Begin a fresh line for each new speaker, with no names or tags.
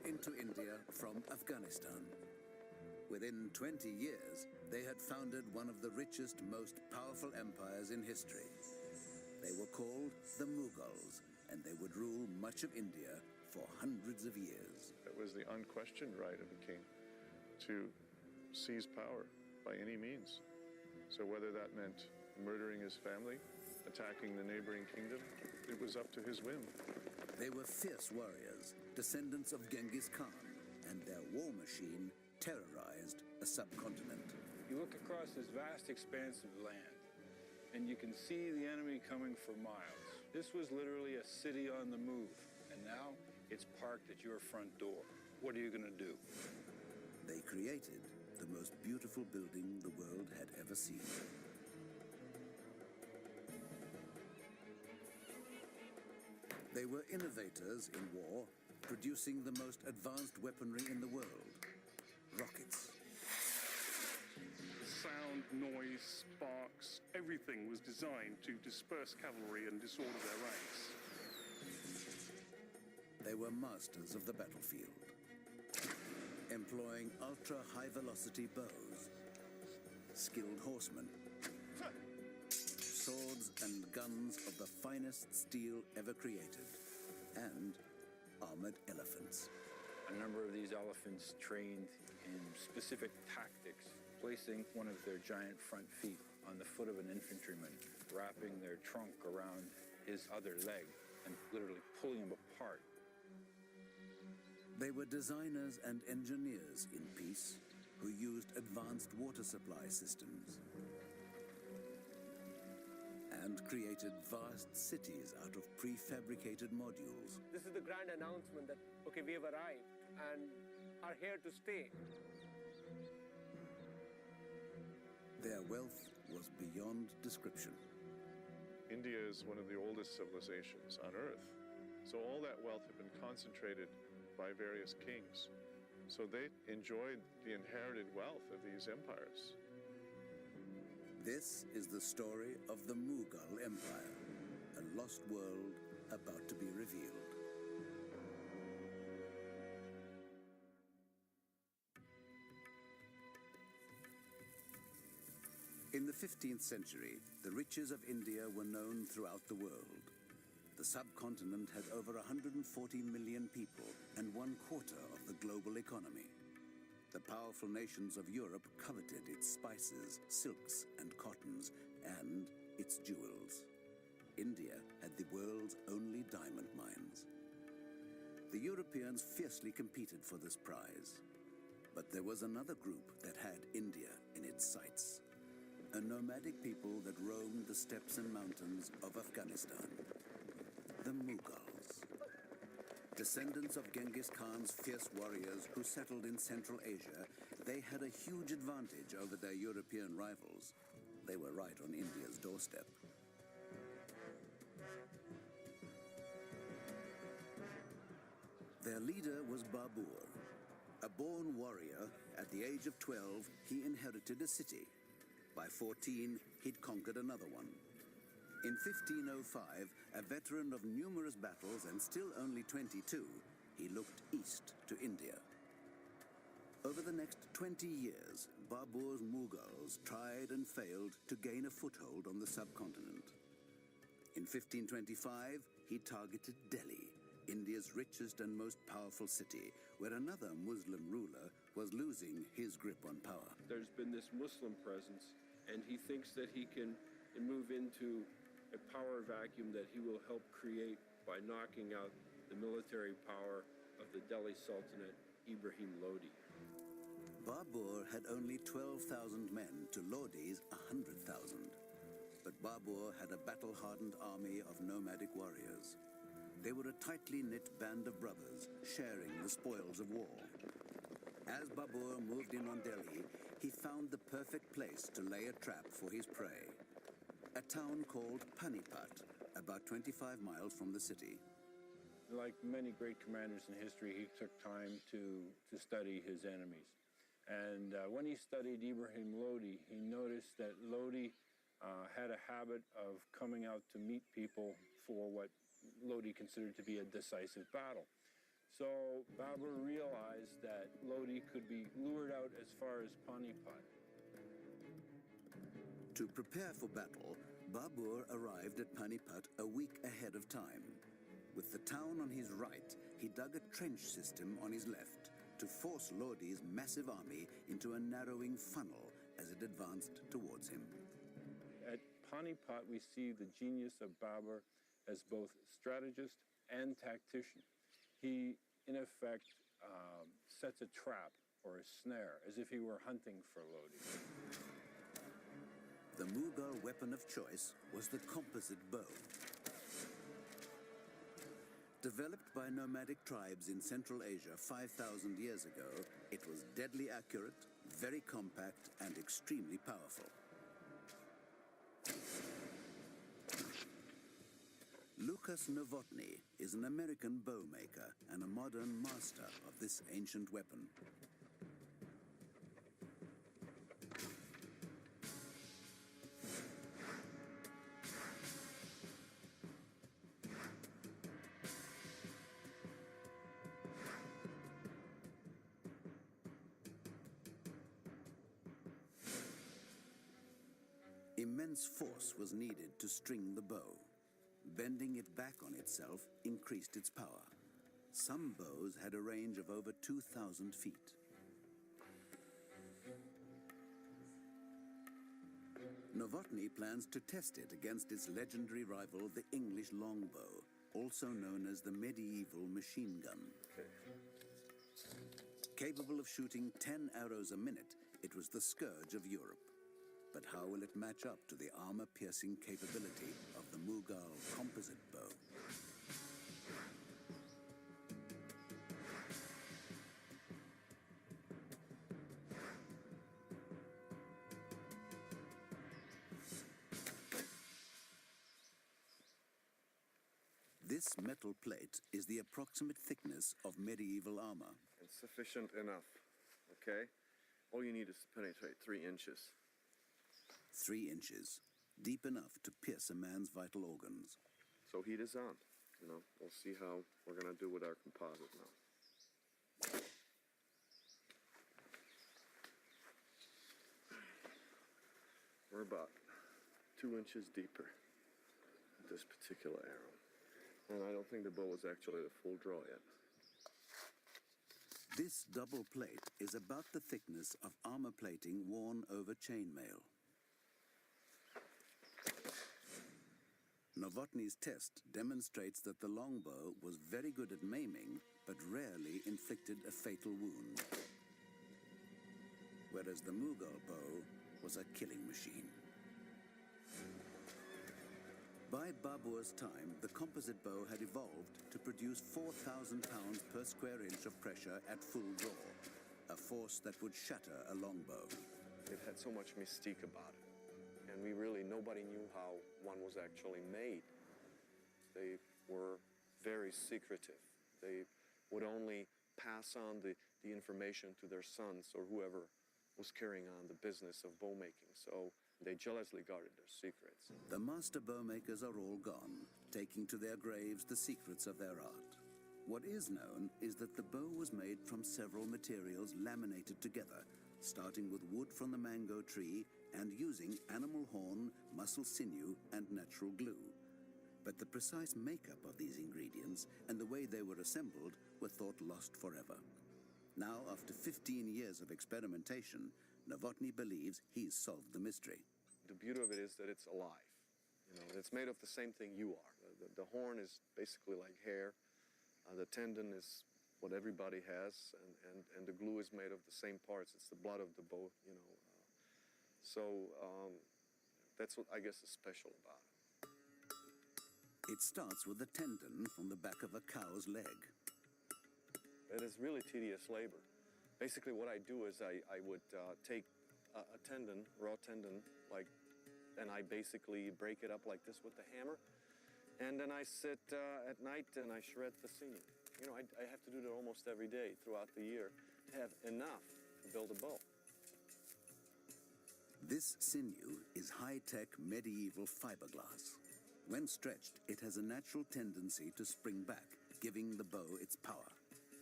into India from Afghanistan. Within 20 years, they had founded one of the richest, most powerful empires in history. They were called the Mughals, and they would rule much of India for hundreds of years.
It was the unquestioned right of a king to seize power by any means. So whether that meant murdering his family, attacking the neighboring kingdom, it was up to his whim.
They were fierce warriors, descendants of Genghis Khan, and their war machine terrorized a subcontinent.
You look across this vast expanse of land, and you can see the enemy coming for miles. This was literally a city on the move, and now it's parked at your front door. What are you going to do?
They created the most beautiful building the world had ever seen. They were innovators in war, producing the most advanced weaponry in the world, rockets.
Sound, noise, sparks, everything was designed to disperse cavalry and disorder their ranks.
They were masters of the battlefield, employing ultra-high-velocity bows, skilled horsemen, swords and guns of the finest steel ever created, and armored elephants.
A number of these elephants trained in specific tactics, placing one of their giant front feet on the foot of an infantryman, wrapping their trunk around his other leg, and literally pulling him apart.
They were designers and engineers in peace who used advanced water supply systems and created vast cities out of prefabricated modules.
This is the grand announcement that, okay, we have arrived and are here to stay.
Their wealth was beyond description.
India is one of the oldest civilizations on Earth. So all that wealth had been concentrated by various kings. So they enjoyed the inherited wealth of these empires.
This is the story of the Mughal Empire, a lost world about to be revealed. In the 15th century, the riches of India were known throughout the world. The subcontinent had over 140 million people and 1/4 of the global economy. The powerful nations of Europe coveted its spices, silks, and cottons, and its jewels. India had the world's only diamond mines. The Europeans fiercely competed for this prize. But there was another group that had India in its sights. A nomadic people that roamed the steppes and mountains of Afghanistan. The Mughals. Descendants of Genghis Khan's fierce warriors who settled in Central Asia, they had a huge advantage over their European rivals. They were right on India's doorstep. Their leader was Babur. A born warrior, at the age of 12, he inherited a city. By 14, he'd conquered another one. In 1505, a veteran of numerous battles and still only 22, he looked east to India. Over the next 20 years, Babur's Mughals tried and failed to gain a foothold on the subcontinent. In 1525, he targeted Delhi, India's richest and most powerful city, where another Muslim ruler was losing his grip on power.
There's been this Muslim presence, and he thinks that he can move into a power vacuum that he will help create by knocking out the military power of the Delhi Sultanate, Ibrahim Lodi.
Babur had only 12,000 men to Lodi's 100,000. But Babur had a battle-hardened army of nomadic warriors. They were a tightly knit band of brothers, sharing the spoils of war. As Babur moved in on Delhi, he found the perfect place to lay a trap for his prey. A town called Panipat, about 25 miles from the city.
Like many great commanders in history, he took time to study his enemies. And when he studied Ibrahim Lodi, he noticed that Lodi had a habit of coming out to meet people for what Lodi considered to be a decisive battle. So Babur realized that Lodi could be lured out as far as Panipat.
To prepare for battle, Babur arrived at Panipat a week ahead of time. With the town on his right, he dug a trench system on his left to force Lodi's massive army into a narrowing funnel as it advanced towards him.
At Panipat, we see the genius of Babur as both strategist and tactician. He, in effect, sets a trap or a snare as if he were hunting for Lodi.
The Mughal weapon of choice was the composite bow. Developed by nomadic tribes in Central Asia 5,000 years ago, it was deadly accurate, very compact, and extremely powerful. Lucas Novotny is an American bow maker and a modern master of this ancient weapon. Immense force was needed to string the bow. Bending it back on itself increased its power. Some bows had a range of over 2,000 feet. Novotny plans to test it against its legendary rival, the English longbow, also known as the medieval machine gun. Capable of shooting 10 arrows a minute, it was the scourge of Europe. But how will it match up to the armor-piercing capability of the Mughal composite bow? This metal plate is the approximate thickness of medieval armor.
It's sufficient enough, okay? All you need is to penetrate 3 inches.
3 inches, deep enough to pierce a man's vital organs.
So heat is on. You know, we'll see how we're gonna do with our composite now. We're about 2 inches deeper with this particular arrow. And I don't think the bow is actually the full draw yet.
This double plate is about the thickness of armor plating worn over chainmail. Novotny's test demonstrates that the longbow was very good at maiming, but rarely inflicted a fatal wound. Whereas the Mughal bow was a killing machine. By Babur's time, the composite bow had evolved to produce 4,000 pounds per square inch of pressure at full draw, a force that would shatter a longbow.
It had so much mystique about it. And nobody knew how one was actually made. They were very secretive. They would only pass on the information to their sons or whoever was carrying on the business of bow making. So they jealously guarded their secrets.
The master bow makers are all gone, taking to their graves the secrets of their art. What is known is that the bow was made from several materials laminated together, starting with wood from the mango tree and using animal horn, muscle sinew, and natural glue. But the precise makeup of these ingredients and the way they were assembled were thought lost forever. Now, after 15 years of experimentation, Novotny believes he's solved the mystery.
The beauty of it is that it's alive. You know, it's made of the same thing you are. The horn is basically like hair. The tendon is what everybody has, and the glue is made of the same parts. It's the blood of the bow, you know. That's what I guess is special about it.
It starts with the tendon from the back of a cow's leg.
It is really tedious labor. Basically what I do is I would take a tendon, raw tendon, and I basically break it up like this with the hammer. And then I sit at night and I shred the sinew. You know, I have to do that almost every day throughout the year to have enough to build a bow.
This sinew is high-tech medieval fiberglass. When stretched, it has a natural tendency to spring back, giving the bow its power.